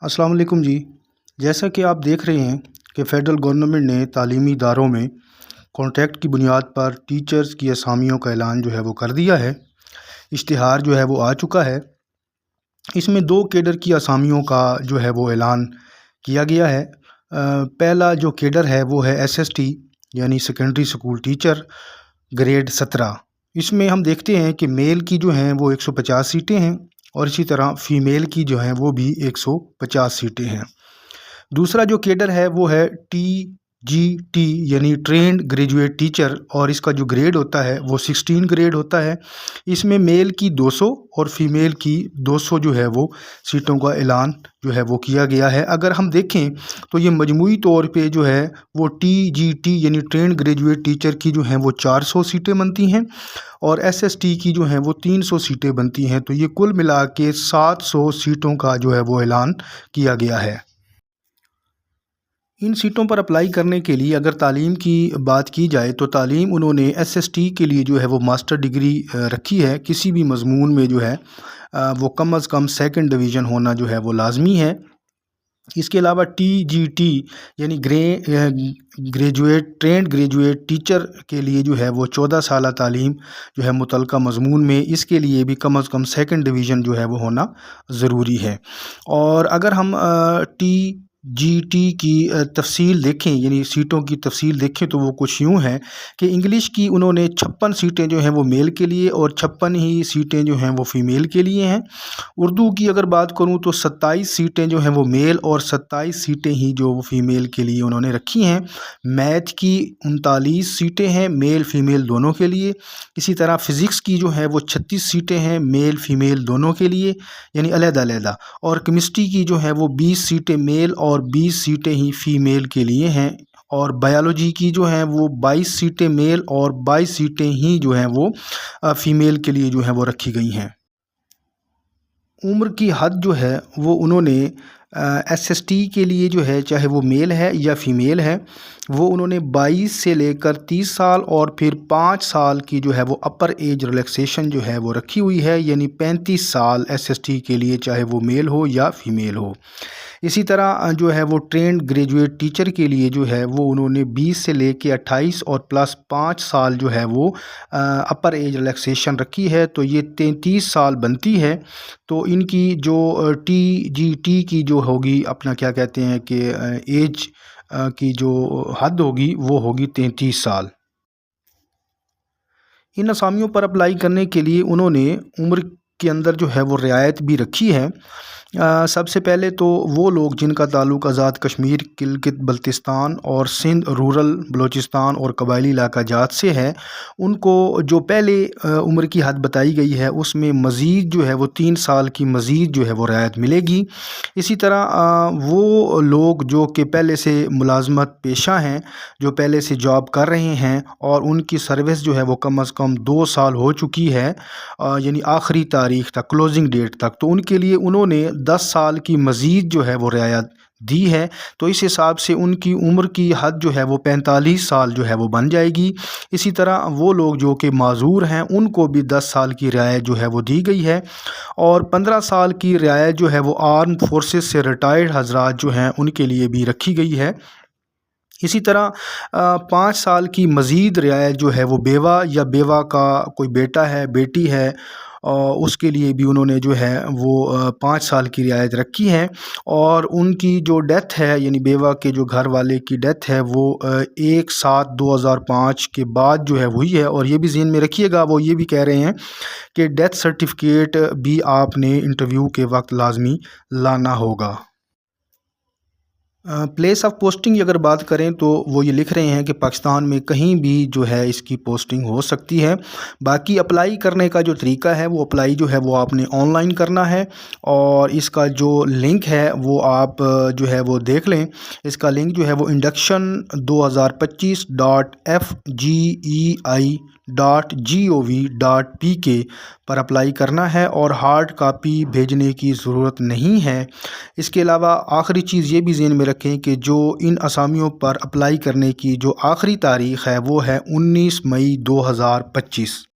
السلام علیکم جی۔ جیسا کہ آپ دیکھ رہے ہیں کہ فیڈرل گورنمنٹ نے تعلیمی اداروں میں کانٹریکٹ کی بنیاد پر ٹیچرز کی اسامیوں کا اعلان جو ہے وہ کر دیا ہے۔ اشتہار جو ہے وہ آ چکا ہے۔ اس میں 2 کیڈر کی اسامیوں کا جو ہے وہ اعلان کیا گیا ہے۔ پہلا جو کیڈر ہے وہ ہے SST یعنی سیکنڈری اسکول ٹیچر گریڈ 17۔ اس میں ہم دیکھتے ہیں کہ میل کی جو ہیں وہ 150 سیٹیں ہیں اور اسی طرح فیمیل کی جو ہیں وہ بھی 150 سیٹیں ہیں۔ دوسرا جو کیڈر ہے وہ ہے TGT یعنی ٹرینڈ گریجویٹ ٹیچر، اور اس کا جو گریڈ ہوتا ہے وہ 16 گریڈ ہوتا ہے۔ اس میں میل کی 200 اور فیمیل کی 200 جو ہے وہ سیٹوں کا اعلان جو ہے وہ کیا گیا ہے۔ اگر ہم دیکھیں تو یہ مجموعی طور پہ جو ہے وہ TGT یعنی ٹرینڈ گریجویٹ ٹیچر کی جو ہیں وہ 400 سیٹیں بنتی ہیں اور SST کی جو ہیں وہ 300 سیٹیں بنتی ہیں، تو یہ کل ملا کے 700 سیٹوں کا جو ہے وہ اعلان کیا گیا ہے۔ ان سیٹوں پر اپلائی کرنے کے لیے اگر تعلیم کی بات کی جائے تو تعلیم انہوں نے SST کے لیے جو ہے وہ ماسٹر ڈگری رکھی ہے۔ کسی بھی مضمون میں جو ہے وہ کم از کم 2nd ڈویژن ہونا جو ہے وہ لازمی ہے۔ اس کے علاوہ TGT یعنی ٹرینڈ گریجویٹ ٹیچر کے لیے جو ہے وہ 14 سالہ تعلیم جو ہے متعلقہ مضمون میں، اس کے لیے بھی کم از کم 2nd ڈویژن جو ہے وہ ہونا ضروری ہے۔ اور اگر ہم TGT کی تفصیل دیکھیں یعنی سیٹوں کی تفصیل دیکھیں تو وہ کچھ یوں ہے کہ انگلش کی انہوں نے 56 سیٹیں جو ہیں وہ میل کے لیے اور 56 ہی سیٹیں جو ہیں وہ فیمیل کے لیے ہیں۔ اردو کی اگر بات کروں تو 27 سیٹیں جو ہیں وہ میل اور 27 سیٹیں ہی جو وہ فیمیل کے لیے انہوں نے رکھی ہیں۔ میتھ کی 39 سیٹیں ہیں میل فیمیل دونوں کے لیے۔ اسی طرح فزکس کی جو ہے وہ 36 سیٹیں ہیں میل فیمیل دونوں کے لیے یعنی علیحدہ علیحدہ، اور کیمسٹری کی جو ہے وہ 20 سیٹیں میل اور 20 سیٹیں ہی فیمیل کے لیے ہیں، اور بایولوجی کی جو ہیں وہ 22 سیٹیں میل اور 22 سیٹیں ہی جو ہیں وہ فیمیل کے لیے جو ہیں وہ رکھی گئی ہیں۔ عمر کی حد جو ہے وہ انہوں نے SST کے لیے جو ہے چاہے وہ میل ہے یا فیمیل ہے وہ انہوں نے 22 سے لے کر 30 سال اور پھر 5 سال کی جو ہے وہ اپر ایج ریلیکسیشن جو ہے وہ رکھی ہوئی ہے، یعنی 35 سال SST کے لیے چاہے وہ میل ہو یا فیمیل ہو۔ اسی طرح جو ہے وہ ٹرینڈ گریجویٹ ٹیچر کے لیے جو ہے وہ انہوں نے 20 سے لے کے 28 اور پلس 5 سال جو ہے وہ اپر ایج ریلیکسیشن رکھی ہے، تو یہ 33 سال بنتی ہے۔ تو ان کی جو TGT کی جو ہوگی اپنا کیا کہتے ہیں کہ ایج کی جو حد ہوگی وہ ہوگی 33 سال۔ ان اسامیوں پر اپلائی کرنے کے لیے انہوں نے عمر کے اندر جو ہے وہ رعایت بھی رکھی ہے۔ سب سے پہلے تو وہ لوگ جن کا تعلق آزاد کشمیر، گلگت بلتستان اور سندھ، رورل بلوچستان اور قبائلی علاقہ جات سے ہے، ان کو جو پہلے عمر کی حد بتائی گئی ہے اس میں مزید جو ہے وہ 3 سال کی مزید جو ہے وہ رعایت ملے گی۔ اسی طرح وہ لوگ جو کہ پہلے سے ملازمت پیشہ ہیں، جو پہلے سے جاب کر رہے ہیں اور ان کی سروس جو ہے وہ کم از کم 2 سال ہو چکی ہے یعنی آخری تاریخ تک، کلوزنگ ڈیٹ تک، تو ان کے لیے انہوں نے 10 سال کی مزید جو ہے وہ رعایت دی ہے، تو اس حساب سے ان کی عمر کی حد جو ہے وہ 45 سال جو ہے وہ بن جائے گی۔ اسی طرح وہ لوگ جو کہ معذور ہیں ان کو بھی 10 سال کی رعایت جو ہے وہ دی گئی ہے، اور 15 سال کی رعایت جو ہے وہ آرم فورسز سے ریٹائرڈ حضرات جو ہیں ان کے لیے بھی رکھی گئی ہے۔ اسی طرح 5 سال کی مزید رعایت جو ہے وہ بیوہ یا بیوہ کا کوئی بیٹا ہے بیٹی ہے اس کے لیے بھی انہوں نے جو ہے وہ 5 سال کی رعایت رکھی ہے، اور ان کی جو ڈیتھ ہے یعنی بیوہ کے جو گھر والے کی ڈیتھ ہے وہ 1/7/2005 کے بعد جو ہے ہوئی ہے، اور یہ بھی ذہن میں رکھیے گا وہ یہ بھی کہہ رہے ہیں کہ ڈیتھ سرٹیفکیٹ بھی آپ نے انٹرویو کے وقت لازمی لانا ہوگا۔ پلیس آف پوسٹنگ اگر بات کریں تو وہ یہ لکھ رہے ہیں کہ پاکستان میں کہیں بھی جو ہے اس کی پوسٹنگ ہو سکتی ہے۔ باقی اپلائی کرنے کا جو طریقہ ہے وہ اپلائی جو ہے وہ آپ نے آن لائن کرنا ہے، اور اس کا جو لنک ہے وہ آپ جو ہے وہ دیکھ لیں۔ اس کا لنک جو ہے وہ induction2025.fgei.gov.pk پر اپلائی کرنا ہے، اور ہارڈ کاپی بھیجنے کی ضرورت نہیں ہے۔ اس کے علاوہ آخری چیز یہ بھی ذہن میں رکھیں کہ جو ان اسامیوں پر اپلائی کرنے کی جو آخری تاریخ ہے وہ ہے 19 مئی 2025۔